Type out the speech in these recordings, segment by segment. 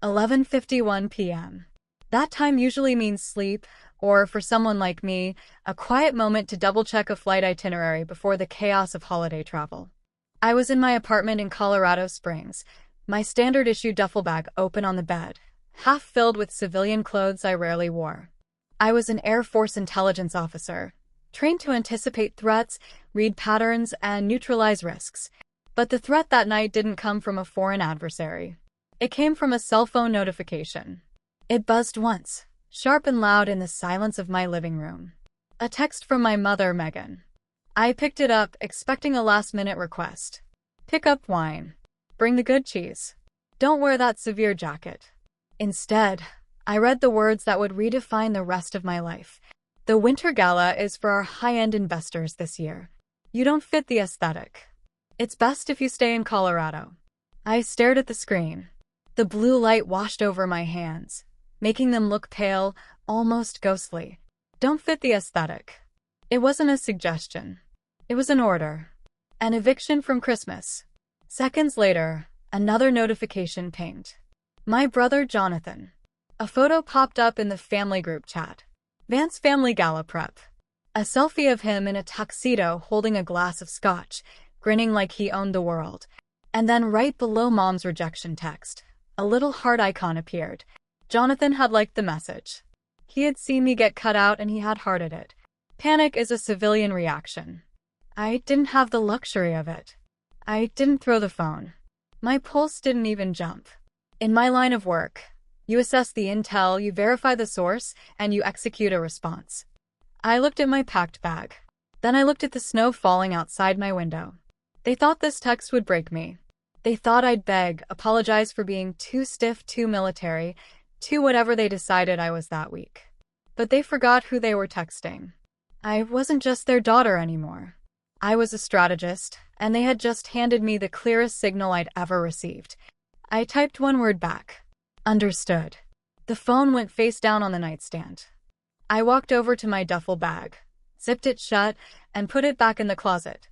11:51 p.m. That time usually means sleep, or for someone like me, a quiet moment to double-check a flight itinerary before the chaos of holiday travel. I was in my apartment in Colorado Springs, my standard-issue duffel bag open on the bed, half filled with civilian clothes I rarely wore. I was an Air Force intelligence officer, trained to anticipate threats, read patterns, and neutralize risks. But the threat that night didn't come from a foreign adversary. It came from a cell phone notification. It buzzed once, sharp and loud in the silence of my living room. A text from my mother, Megan. I picked it up, expecting a last-minute request. Pick up wine. Bring the good cheese. Don't wear that severe jacket. Instead, I read the words that would redefine the rest of my life. The Winter Gala is for our high-end investors this year. You don't fit the aesthetic. It's best if you stay in Colorado. I stared at the screen. The blue light washed over my hands, making them look pale, almost ghostly. Don't fit the aesthetic. It wasn't a suggestion. It was an order. An eviction from Christmas. Seconds later, another notification pinged. My brother Jonathan. A photo popped up in the family group chat. Vance family gala prep. A selfie of him in a tuxedo holding a glass of scotch, grinning like he owned the world. And then right below Mom's rejection text, a little heart icon appeared. Jonathan had liked the message. He had seen me get cut out and he had hearted it. Panic is a civilian reaction. I didn't have the luxury of it. I didn't throw the phone. My pulse didn't even jump. In my line of work, you assess the intel, you verify the source, and you execute a response. I looked at my packed bag. Then I looked at the snow falling outside my window. They thought this text would break me. They thought I'd beg, apologize for being too stiff, too military, too whatever they decided I was that week. But they forgot who they were texting. I wasn't just their daughter anymore. I was a strategist, and they had just handed me the clearest signal I'd ever received. I typed one word back. Understood. The phone went face down on the nightstand. I walked over to my duffel bag, zipped it shut, and put it back in the closet.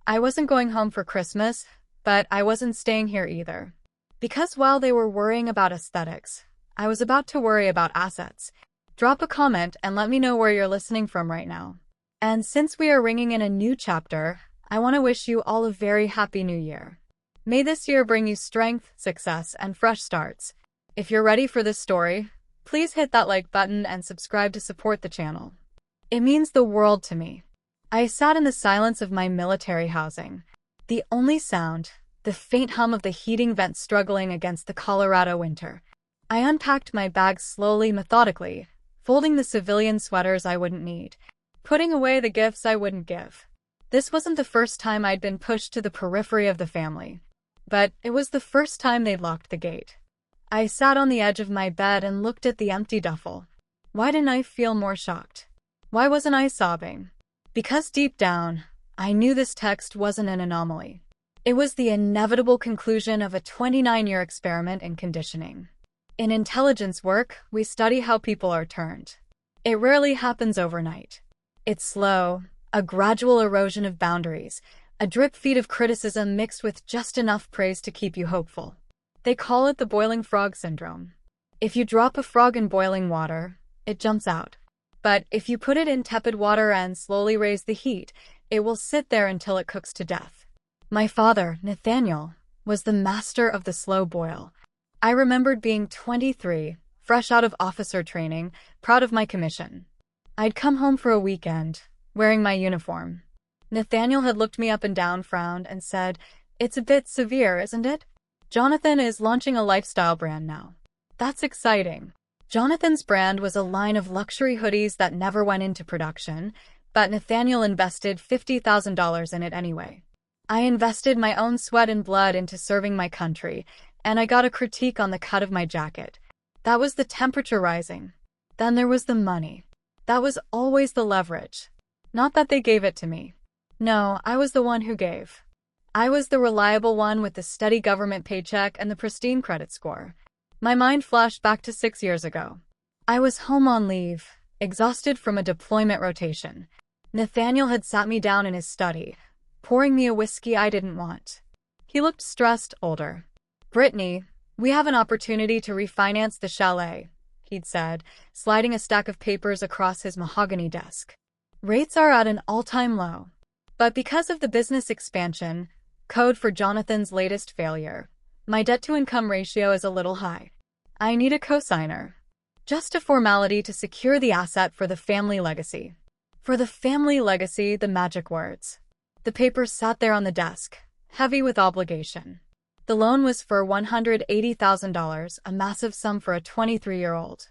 I wasn't going home for Christmas, but I wasn't staying here either. Because while they were worrying about aesthetics, I was about to worry about assets. Drop a comment and let me know where you're listening from right now. And since we are ringing in a new chapter, I want to wish you all a very happy new year. May this year bring you strength, success, and fresh starts. If you're ready for this story, please hit that like button and subscribe to support the channel. It means the world to me. I sat in the silence of my military housing. The only sound, the faint hum of the heating vent struggling against the Colorado winter. I unpacked my bag slowly, methodically, folding the civilian sweaters I wouldn't need, putting away the gifts I wouldn't give. This wasn't the first time I'd been pushed to the periphery of the family, but it was the first time they'd locked the gate. I sat on the edge of my bed and looked at the empty duffel. Why didn't I feel more shocked? Why wasn't I sobbing? Because deep down, I knew this text wasn't an anomaly. It was the inevitable conclusion of a 29-year experiment in conditioning. In intelligence work, we study how people are turned. It rarely happens overnight. It's slow, a gradual erosion of boundaries, a drip feed of criticism mixed with just enough praise to keep you hopeful. They call it the boiling frog syndrome. If you drop a frog in boiling water, it jumps out. But if you put it in tepid water and slowly raise the heat, it will sit there until it cooks to death. My father, Nathaniel, was the master of the slow boil. I remembered being 23, fresh out of officer training, proud of my commission. I'd come home for a weekend, wearing my uniform. Nathaniel had looked me up and down, frowned, and said, "It's a bit severe, isn't it? Jonathan is launching a lifestyle brand now." That's exciting. Jonathan's brand was a line of luxury hoodies that never went into production, but Nathaniel invested $50,000 in it anyway. I invested my own sweat and blood into serving my country, and I got a critique on the cut of my jacket. That was the temperature rising. Then there was the money. That was always the leverage. Not that they gave it to me. No, I was the one who gave. I was the reliable one with the steady government paycheck and the pristine credit score. My mind flashed back to 6 years ago. I was home on leave, exhausted from a deployment rotation. Nathaniel had sat me down in his study, pouring me a whiskey I didn't want. He looked stressed, older. "Brittany, "We have an opportunity to refinance the chalet," he'd said, sliding a stack of papers across his mahogany desk. "Rates are at an all-time low. But because of the business expansion, code for Jonathan's latest failure, my debt-to-income ratio is a little high. I need a cosigner. Just a formality to secure the asset for the family legacy." For the family legacy, the magic words. The papers sat there on the desk, heavy with obligation. The loan was for $180,000, a massive sum for a 23-year-old.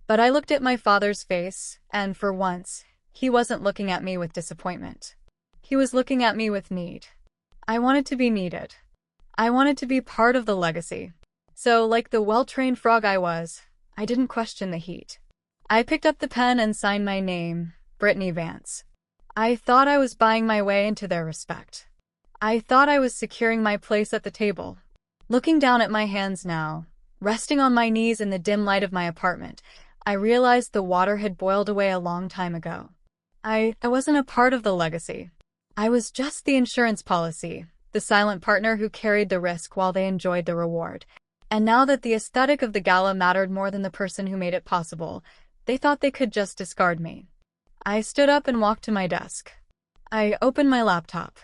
But I looked at my father's face, and for once, he wasn't looking at me with disappointment. He was looking at me with need. I wanted to be needed. I wanted to be part of the legacy. So, like the well-trained frog I was, I didn't question the heat. I picked up the pen and signed my name, Brittany Vance. I thought I was buying my way into their respect. I thought I was securing my place at the table. Looking down at my hands now, resting on my knees in the dim light of my apartment, I realized the water had boiled away a long time ago. I wasn't a part of the legacy. I was just the insurance policy, the silent partner who carried the risk while they enjoyed the reward. And now that the aesthetic of the gala mattered more than the person who made it possible, they thought they could just discard me. I stood up and walked to my desk. I opened my laptop.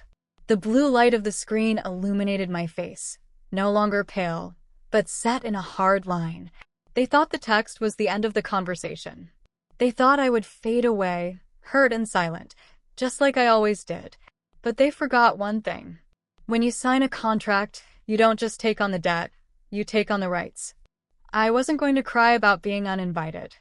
The blue light of the screen illuminated my face, no longer pale, but set in a hard line. They thought the text was the end of the conversation. They thought I would fade away, hurt and silent, just like I always did. But they forgot one thing. When you sign a contract, you don't just take on the debt, you take on the rights. I wasn't going to cry about being uninvited.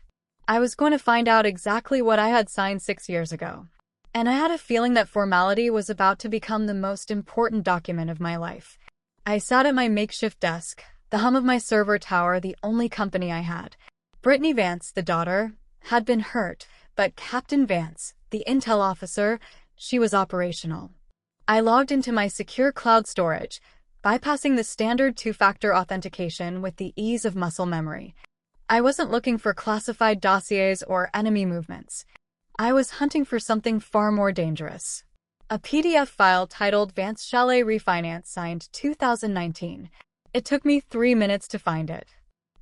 I was going to find out exactly what I had signed 6 years ago. And I had a feeling that formality was about to become the most important document of my life. I sat at my makeshift desk, the hum of my server tower the only company I had. Brittany Vance, the daughter, had been hurt, but Captain Vance, the intel officer, she was operational. I logged into my secure cloud storage, bypassing the standard two-factor authentication with the ease of muscle memory. I wasn't looking for classified dossiers or enemy movements. I was hunting for something far more dangerous. A PDF file titled Vance Chalet Refinance signed 2019. It took me 3 minutes to find it.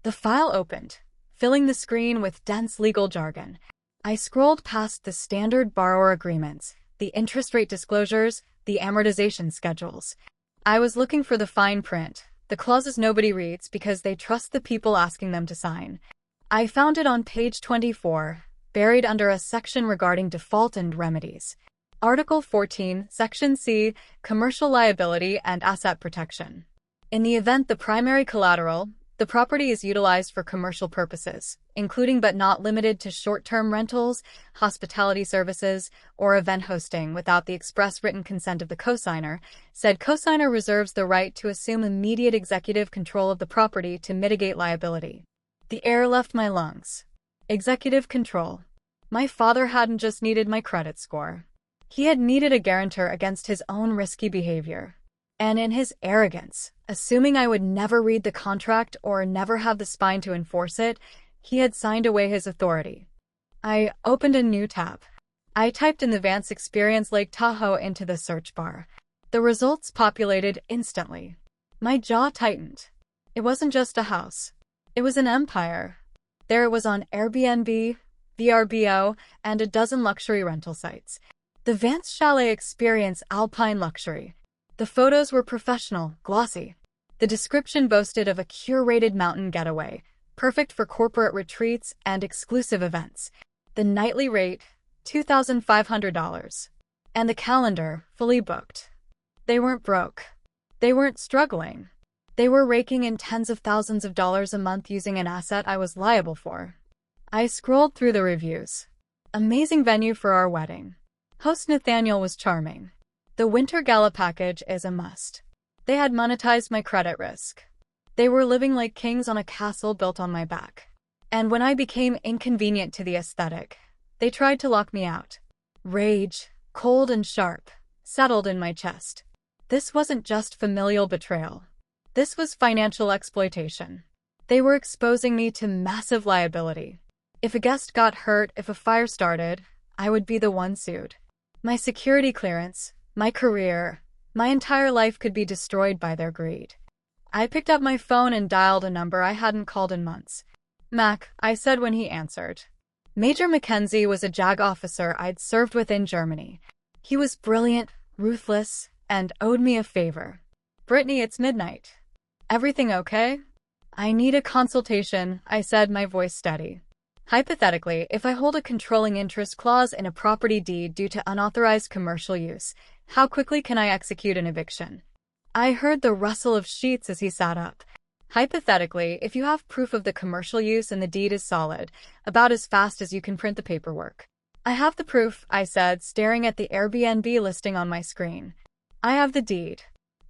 The file opened, filling the screen with dense legal jargon. I scrolled past the standard borrower agreements, the interest rate disclosures, the amortization schedules. I was looking for the fine print, the clauses nobody reads because they trust the people asking them to sign. I found it on page 24, buried under a section regarding default and remedies. Article 14, Section C, Commercial Liability and Asset Protection. In the event the primary collateral, the property is utilized for commercial purposes, including but not limited to short-term rentals, hospitality services, or event hosting without the express written consent of the cosigner, said cosigner reserves the right to assume immediate executive control of the property to mitigate liability. The air left my lungs. Executive control. My father hadn't just needed my credit score. He had needed a guarantor against his own risky behavior. And in his arrogance, assuming I would never read the contract or never have the spine to enforce it, he had signed away his authority. I opened a new tab. I typed in the Vance Experience Lake Tahoe into the search bar. The results populated instantly. My jaw tightened. It wasn't just a house. It was an empire. There it was on Airbnb, VRBO, and a dozen luxury rental sites. The Vance Chalet Experience Alpine Luxury. The photos were professional, glossy. The description boasted of a curated mountain getaway, perfect for corporate retreats and exclusive events. The nightly rate, $2,500. And the calendar, fully booked. They weren't broke. They weren't struggling. They were raking in tens of thousands of dollars a month using an asset I was liable for. I scrolled through the reviews. Amazing venue for our wedding. Host Nathaniel was charming. The winter gala package is a must. They had monetized my credit risk. They were living like kings on a castle built on my back. And when I became inconvenient to the aesthetic, they tried to lock me out. Rage, cold and sharp, settled in my chest. This wasn't just familial betrayal. This was financial exploitation. They were exposing me to massive liability. If a guest got hurt, if a fire started, I would be the one sued. My security clearance, my career, my entire life could be destroyed by their greed. I picked up my phone and dialed a number I hadn't called in months. Mac, I said when he answered. Major Mackenzie was a JAG officer I'd served with in Germany. He was brilliant, ruthless, and owed me a favor. Brittany, it's midnight. Everything okay? I need a consultation, I said, my voice steady. Hypothetically, if I hold a controlling interest clause in a property deed due to unauthorized commercial use, how quickly can I execute an eviction? I heard the rustle of sheets as he sat up. Hypothetically, if you have proof of the commercial use and the deed is solid, about as fast as you can print the paperwork. I have the proof, I said, staring at the Airbnb listing on my screen. I have the deed.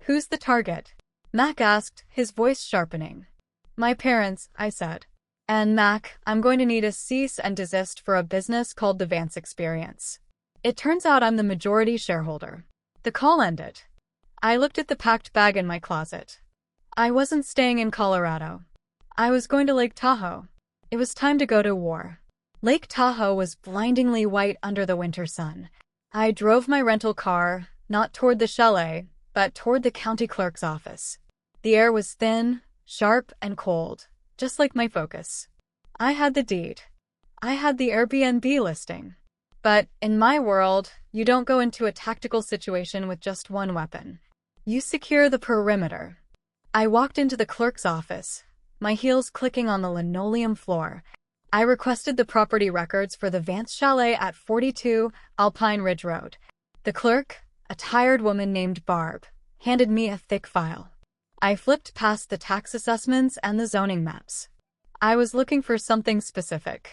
Who's the target? Mac asked, his voice sharpening. My parents, I said. And Mac, I'm going to need a cease and desist for a business called the Vance Experience. It turns out I'm the majority shareholder. The call ended. I looked at the packed bag in my closet. I wasn't staying in Colorado. I was going to Lake Tahoe. It was time to go to war. Lake Tahoe was blindingly white under the winter sun. I drove my rental car, not toward the chalet, but toward the county clerk's office. The air was thin, sharp, and cold, just like my Focus. I had the deed. I had the Airbnb listing. But in my world, you don't go into a tactical situation with just one weapon. You secure the perimeter. I walked into the clerk's office, my heels clicking on the linoleum floor. I requested the property records for the Vance Chalet at 42 Alpine Ridge Road. The clerk, a tired woman named Barb, handed me a thick file. I flipped past the tax assessments and the zoning maps. I was looking for something specific.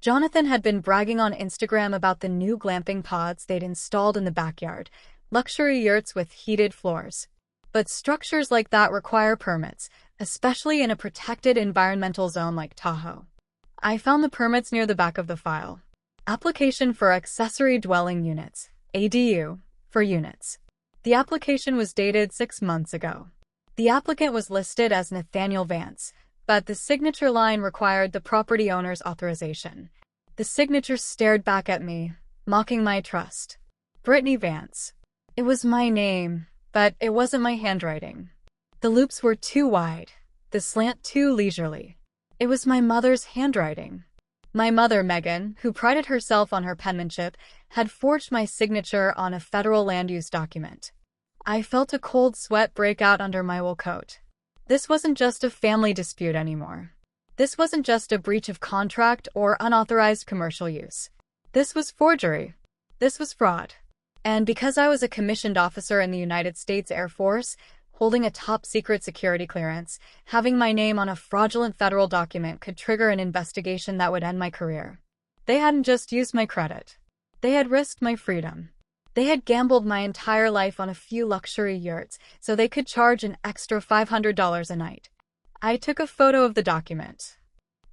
Jonathan had been bragging on Instagram about the new glamping pods they'd installed in the backyard, luxury yurts with heated floors. But structures like that require permits, especially in a protected environmental zone like Tahoe. I found the permits near the back of the file. Application for Accessory Dwelling Units, ADU, for units. The application was dated 6 months ago. The applicant was listed as Nathaniel Vance, but the signature line required the property owner's authorization. The signature stared back at me, mocking my trust. Brittany Vance. It was my name, but it wasn't my handwriting. The loops were too wide, the slant too leisurely. It was my mother's handwriting. My mother, Megan, who prided herself on her penmanship, had forged my signature on a federal land use document. I felt a cold sweat break out under my wool coat. This wasn't just a family dispute anymore. This wasn't just a breach of contract or unauthorized commercial use. This was forgery. This was fraud. And because I was a commissioned officer in the United States Air Force, holding a top-secret security clearance, having my name on a fraudulent federal document could trigger an investigation that would end my career. They hadn't just used my credit. They had risked my freedom. They had gambled my entire life on a few luxury yurts so they could charge an extra $500 a night. I took a photo of the document.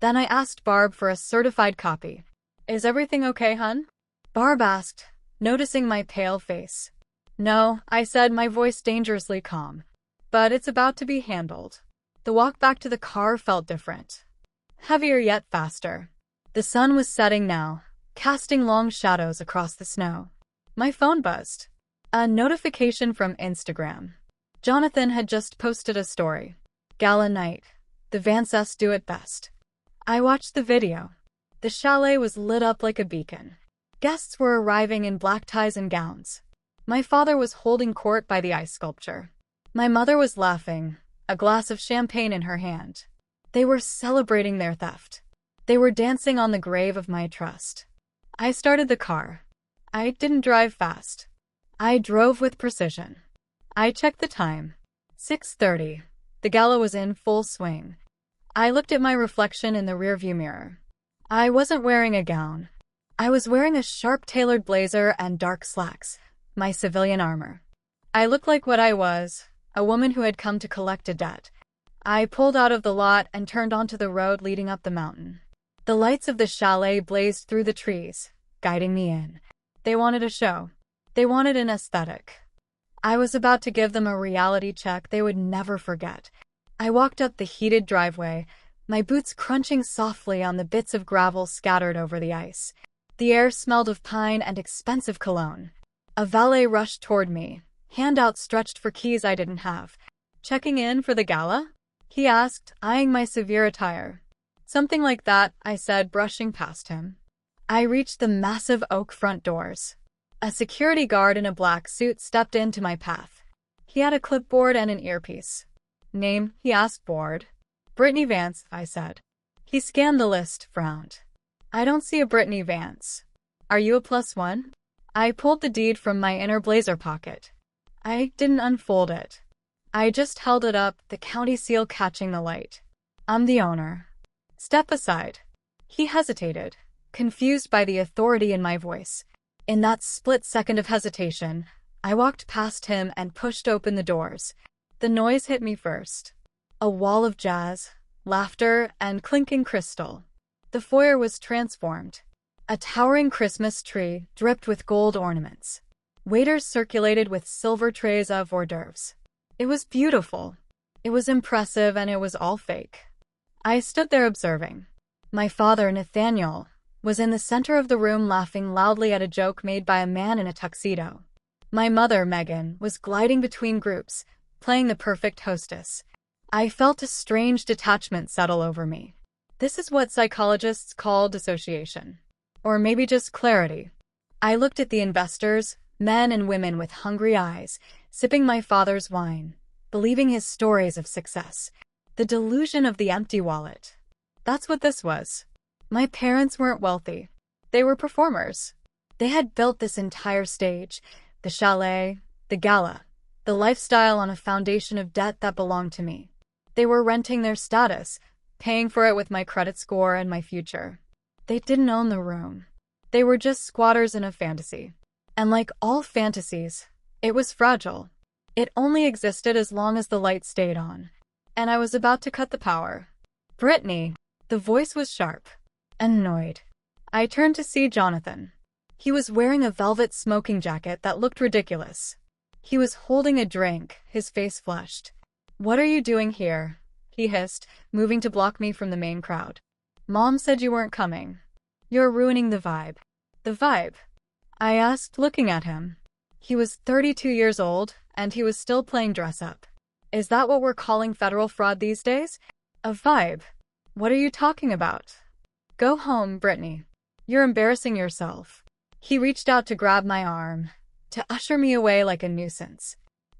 Then I asked Barb for a certified copy. Is everything okay, hun? Barb asked, noticing my pale face. No, I said, my voice dangerously calm. But it's about to be handled. The walk back to the car felt different. Heavier yet faster. The sun was setting now, casting long shadows across the snow. My phone buzzed. A notification from Instagram. Jonathan had just posted a story. Gala night. The Vances do it best. I watched the video. The chalet was lit up like a beacon. Guests were arriving in black ties and gowns. My father was holding court by the ice sculpture. My mother was laughing, a glass of champagne in her hand. They were celebrating their theft. They were dancing on the grave of my trust. I started the car. I didn't drive fast. I drove with precision. I checked the time. 6:30. The gala was in full swing. I looked at my reflection in the rearview mirror. I wasn't wearing a gown. I was wearing a sharp-tailored blazer and dark slacks, my civilian armor. I looked like what I was, a woman who had come to collect a debt. I pulled out of the lot and turned onto the road leading up the mountain. The lights of the chalet blazed through the trees, guiding me in. They wanted a show. They wanted an aesthetic. I was about to give them a reality check they would never forget. I walked up the heated driveway, my boots crunching softly on the bits of gravel scattered over the ice. The air smelled of pine and expensive cologne. A valet rushed toward me, hand outstretched for keys I didn't have. Checking in for the gala? He asked, eyeing my severe attire. Something like that, I said, brushing past him. I reached the massive oak front doors. A security guard in a black suit stepped into my path. He had a clipboard and an earpiece. Name? He asked, bored. Brittany Vance, I said. He scanned the list, frowned. I don't see a Brittany Vance. Are you a +1? I pulled the deed from my inner blazer pocket. I didn't unfold it. I just held it up, the county seal catching the light. I'm the owner. Step aside. He hesitated, confused by the authority in my voice. In that split second of hesitation, I walked past him and pushed open the doors. The noise hit me first. A wall of jazz, laughter, and clinking crystal. The foyer was transformed. A towering Christmas tree dripped with gold ornaments. Waiters circulated with silver trays of hors d'oeuvres. It was beautiful. It was impressive, and it was all fake. I stood there observing. My father, Nathaniel, was in the center of the room laughing loudly at a joke made by a man in a tuxedo. My mother, Megan, was gliding between groups, playing the perfect hostess. I felt a strange detachment settle over me. This is what psychologists call dissociation. Or maybe just clarity. I looked at the investors, men and women with hungry eyes, sipping my father's wine, believing his stories of success. The delusion of the empty wallet. That's what this was. My parents weren't wealthy. They were performers. They had built this entire stage, the chalet, the gala, the lifestyle on a foundation of debt that belonged to me. They were renting their status, paying for it with my credit score and my future. They didn't own the room. They were just squatters in a fantasy. And like all fantasies, it was fragile. It only existed as long as the light stayed on. And I was about to cut the power. Brittany. The voice was sharp. Annoyed. I turned to see Jonathan. He was wearing a velvet smoking jacket that looked ridiculous. He was holding a drink, his face flushed. What are you doing here? He hissed, moving to block me from the main crowd. Mom said you weren't coming. You're ruining the vibe. The vibe? I asked, looking at him. He was 32 years old, and he was still playing dress-up. Is that what we're calling federal fraud these days? A vibe? What are you talking about? Go home, Brittany. You're embarrassing yourself. He reached out to grab my arm, to usher me away like a nuisance.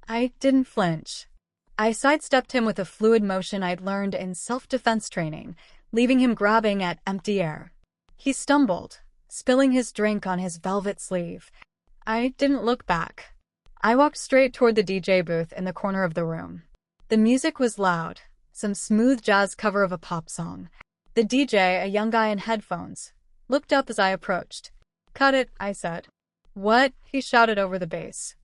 I didn't flinch. I sidestepped him with a fluid motion I'd learned in self-defense training, leaving him grabbing at empty air. He stumbled, spilling his drink on his velvet sleeve. I didn't look back. I walked straight toward the DJ booth in the corner of the room. The music was loud, some smooth jazz cover of a pop song. The DJ, a young guy in headphones, looked up as I approached. Cut it, I said. What? He shouted over the bass.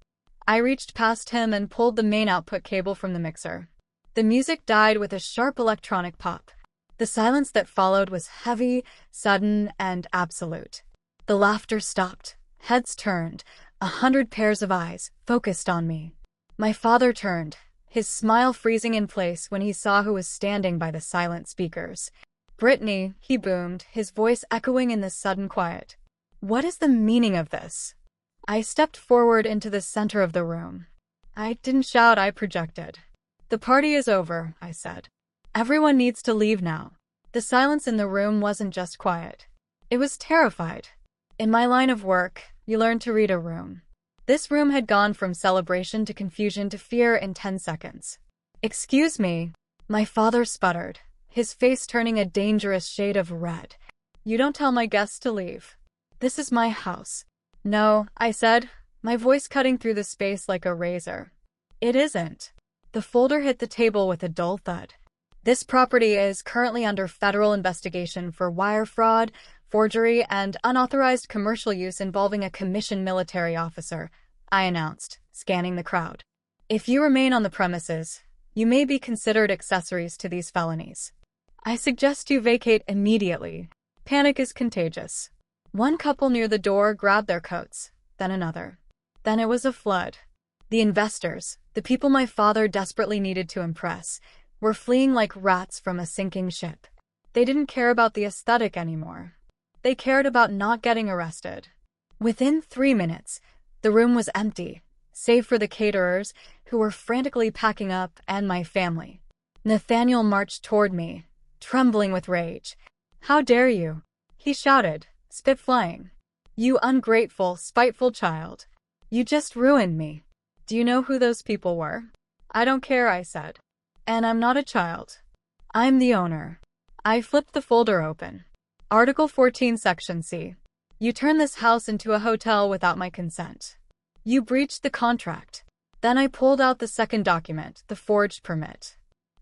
I reached past him and pulled the main output cable from the mixer. The music died with a sharp electronic pop. The silence that followed was heavy, sudden, and absolute. The laughter stopped. Heads turned. 100 pairs of eyes focused on me. My father turned, his smile freezing in place when he saw who was standing by the silent speakers. Brittany, he boomed, his voice echoing in the sudden quiet. What is the meaning of this? I stepped forward into the center of the room. I didn't shout, I projected. The party is over, I said. Everyone needs to leave now. The silence in the room wasn't just quiet. It was terrified. In my line of work, you learn to read a room. This room had gone from celebration to confusion to fear in 10 seconds. Excuse me, my father sputtered, his face turning a dangerous shade of red. You don't tell my guests to leave. This is my house. No, I said, my voice cutting through the space like a razor. It isn't. The folder hit the table with a dull thud. This property is currently under federal investigation for wire fraud, forgery, and unauthorized commercial use involving a commissioned military officer, I announced, scanning the crowd. If you remain on the premises, you may be considered accessories to these felonies. I suggest you vacate immediately. Panic is contagious. One couple near the door grabbed their coats, then another. Then it was a flood. The investors, the people my father desperately needed to impress, were fleeing like rats from a sinking ship. They didn't care about the aesthetic anymore. They cared about not getting arrested. Within 3 minutes, the room was empty, save for the caterers, who were frantically packing up, and my family. Nathaniel marched toward me, trembling with rage. "How dare you?" he shouted, spit flying. "You ungrateful, spiteful child. You just ruined me. Do you know who those people were?" "I don't care," I said. "And I'm not a child. I'm the owner." I flipped the folder open. Article 14, Section C. You turned this house into a hotel without my consent. You breached the contract. Then I pulled out the second document, the forged permit.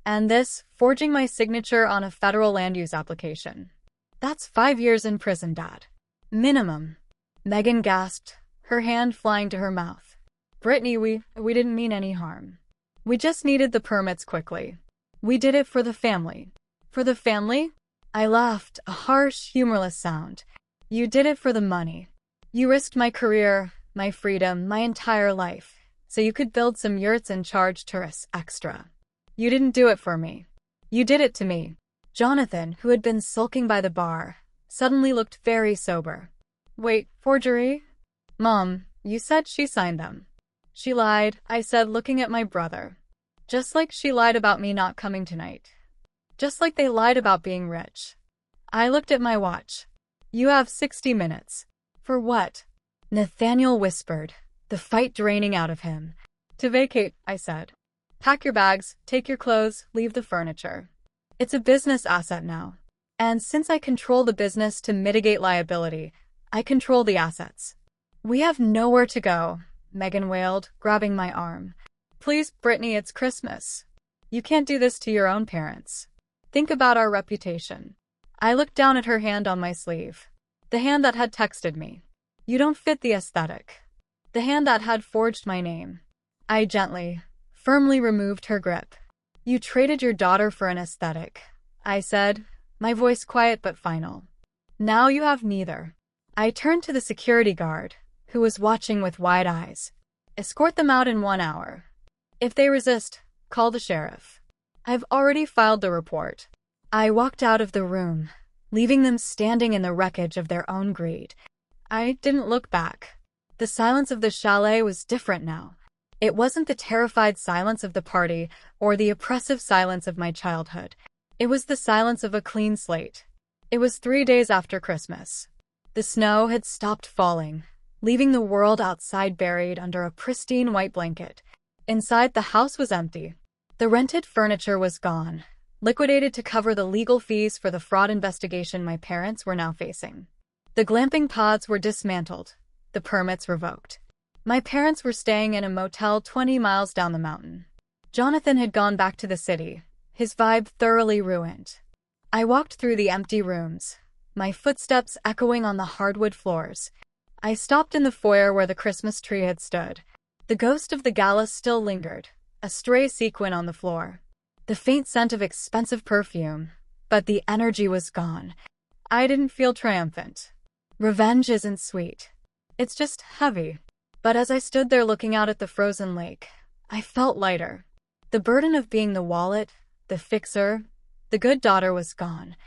And this, forging my signature on a federal land use application. That's 5 years in prison, Dad. Minimum. Megan gasped, her hand flying to her mouth. "Brittany, we didn't mean any harm. We just needed the permits quickly. We did it for the family." "For the family?" I laughed, a harsh, humorless sound. "You did it for the money. You risked my career, my freedom, my entire life, so you could build some yurts and charge tourists extra. You didn't do it for me. You did it to me." Jonathan, who had been sulking by the bar, suddenly looked very sober. "Wait, forgery? Mom, you said she signed them." "She lied," I said, looking at my brother. "Just like she lied about me not coming tonight. Just like they lied about being rich." I looked at my watch. "You have 60 minutes. For what?" Nathaniel whispered, the fight draining out of him. "To vacate," I said. "Pack your bags, take your clothes, leave the furniture. It's a business asset now. And since I control the business to mitigate liability, I control the assets." "We have nowhere to go," Megan wailed, grabbing my arm. "Please, Brittany, it's Christmas. You can't do this to your own parents. Think about our reputation." I looked down at her hand on my sleeve. The hand that had texted me. "You don't fit the aesthetic." The hand that had forged my name. I gently, firmly removed her grip. "You traded your daughter for an aesthetic," I said, my voice quiet but final. "Now you have neither." I turned to the security guard, who was watching with wide eyes. "Escort them out in 1 hour. If they resist, call the sheriff. I've already filed the report." I walked out of the room, leaving them standing in the wreckage of their own greed. I didn't look back. The silence of the chalet was different now. It wasn't the terrified silence of the party or the oppressive silence of my childhood. It was the silence of a clean slate. It was 3 days after Christmas. The snow had stopped falling, leaving the world outside buried under a pristine white blanket. Inside, the house was empty. The rented furniture was gone, liquidated to cover the legal fees for the fraud investigation my parents were now facing. The glamping pods were dismantled, the permits revoked. My parents were staying in a motel 20 miles down the mountain. Jonathan had gone back to the city, his vibe thoroughly ruined. I walked through the empty rooms, my footsteps echoing on the hardwood floors. I stopped in the foyer where the Christmas tree had stood. The ghost of the gala still lingered, a stray sequin on the floor. The faint scent of expensive perfume, but the energy was gone. I didn't feel triumphant. Revenge isn't sweet. It's just heavy. But as I stood there looking out at the frozen lake, I felt lighter. The burden of being the wallet, the fixer, the good daughter was gone.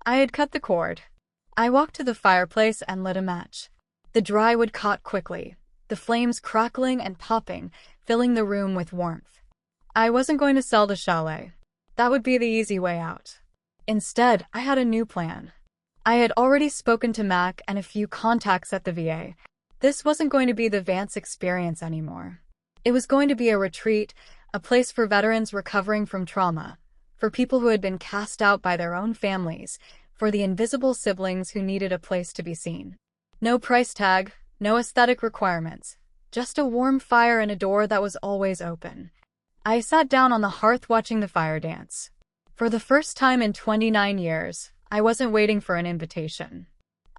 I had cut the cord. I walked to the fireplace and lit a match. The dry wood caught quickly, the flames crackling and popping, filling the room with warmth. I wasn't going to sell the chalet. That would be the easy way out. Instead, I had a new plan. I had already spoken to Mac and a few contacts at the VA. This wasn't going to be the Vance experience anymore. It was going to be a retreat, a place for veterans recovering from trauma, for people who had been cast out by their own families, for the invisible siblings who needed a place to be seen. No price tag, no aesthetic requirements, just a warm fire and a door that was always open. I sat down on the hearth watching the fire dance. For the first time in 29 years, I wasn't waiting for an invitation.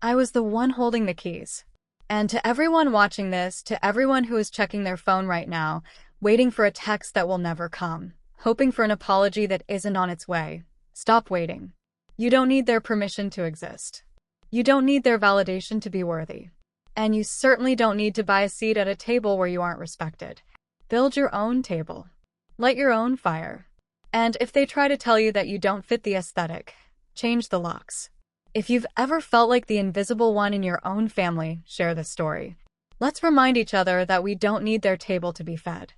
I was the one holding the keys. And to everyone watching this, to everyone who is checking their phone right now, waiting for a text that will never come, hoping for an apology that isn't on its way, stop waiting. You don't need their permission to exist. You don't need their validation to be worthy. And you certainly don't need to buy a seat at a table where you aren't respected. Build your own table. Light your own fire. And if they try to tell you that you don't fit the aesthetic, change the locks. If you've ever felt like the invisible one in your own family, share this story. Let's remind each other that we don't need their table to be fed.